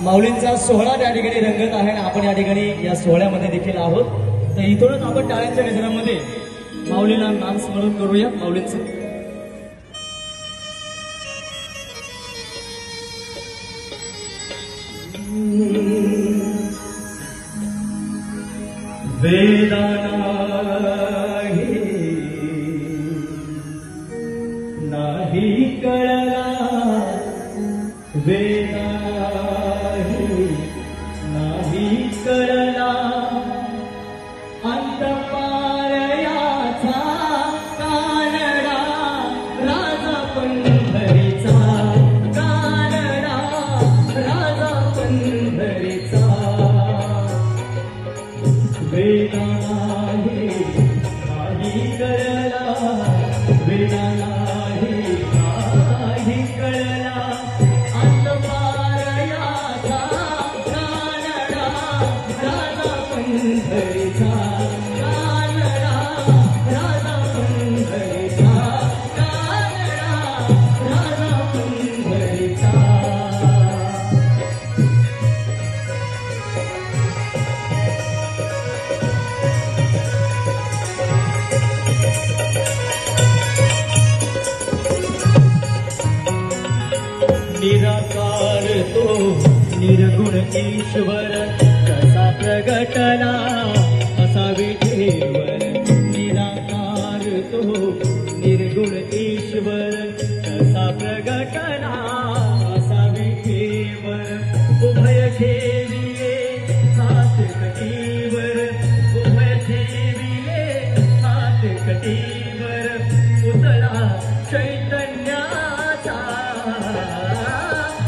माऊलींचा सोहळा त्या ठिकाणी रंगत आहे आणि आपण या ठिकाणी या सोहळ्यामध्ये देखील आहोत. तर इथूनच आपण टाळ्यांच्या गजरामध्ये माऊलीला नामस्मरण करूया माऊलींचं. नाही कळला नाही कळला अंतपारयाचा कानडा राजा पंढरीचा कानडा राजा पंढरीचा वेदा नाही कळला वेदा नाही कळला अंतपारयाचा कानडा राजा पंढरीचा कानडा राजा पंढरीचा कानडा राजा पंढरीचा. निराकार तो निर्गुण ईश्वर कसा प्रगटला असा विठेवर. निराकार तो निर्गुण ईश्वर कसा प्रगटला असा विठेवर. उभय ठेविले हात कटीवर उभय ठेविले हात कटीवर पुतळा चैतन्याचा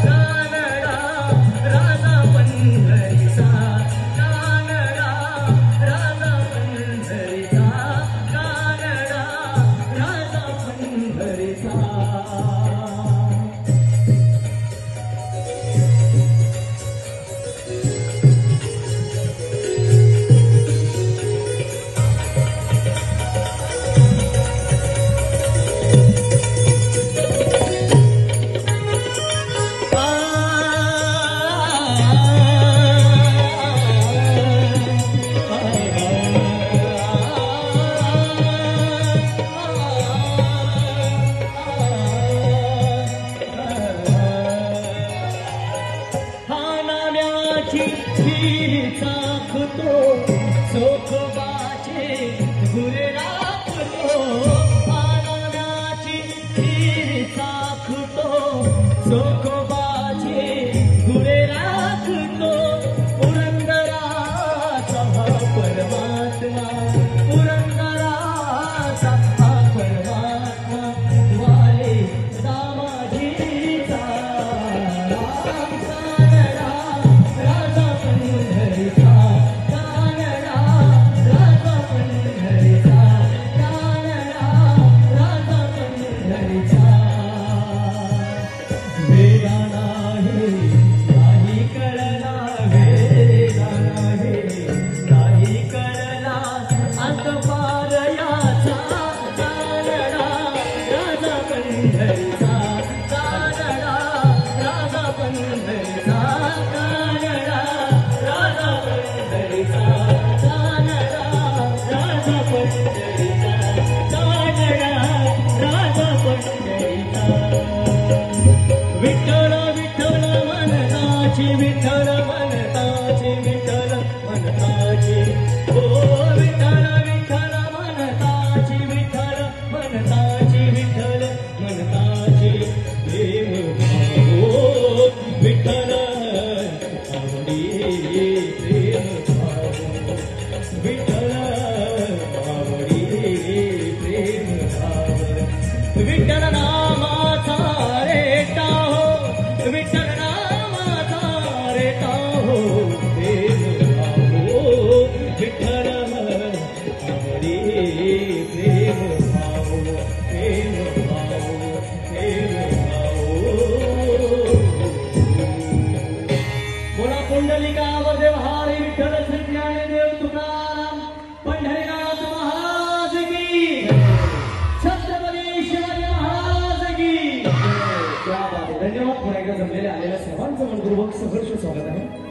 कानडा राजा पंढरीचा कानडा राजा पंढरीचा कानडा राजा पंढरीचा. चाखतो चोखोबाचे गुरे राखतो पानाची खीर चाखतो चोखोबाचे गुरे राखतो. पुरंदराचा हा परमात्मा पुरंदराचा हा परमात्मा वाले दामाजीचा कानडा राजा पंढरीचा कानडा राजा पंढरीचा कानडा राजा पंढरीचा. वेदा नाही कळला वेदा नाही कळला अंतपारयाचा कानडा राजा पंढरीचा कानडा राजा पंढरीचा कानडा राजा पंढरीचा कानडा राजा पंढरीचा कानडा राजा पंढरीचा. विठ्ठल विठ्ठल मनताची विठ्ठल मनताची विठ्ठल मनताची ओ विठ्ठल विठ्ठल मनताची विठ्ठल मनताची विठ्ठल मनताची प्रेम भाव विठ्ठल आवडी प्रेम भाव विठ्ठल आवडी प्रेम भाव. विठ्ठल नामाचा रेटा हो विठ्ठल नामाचा रेटा धन्यवाद. पुन्हा एकदा जमलेले आलेल्या सर्वांचं मनपूर्वक सहर्ष स्वागत आहे.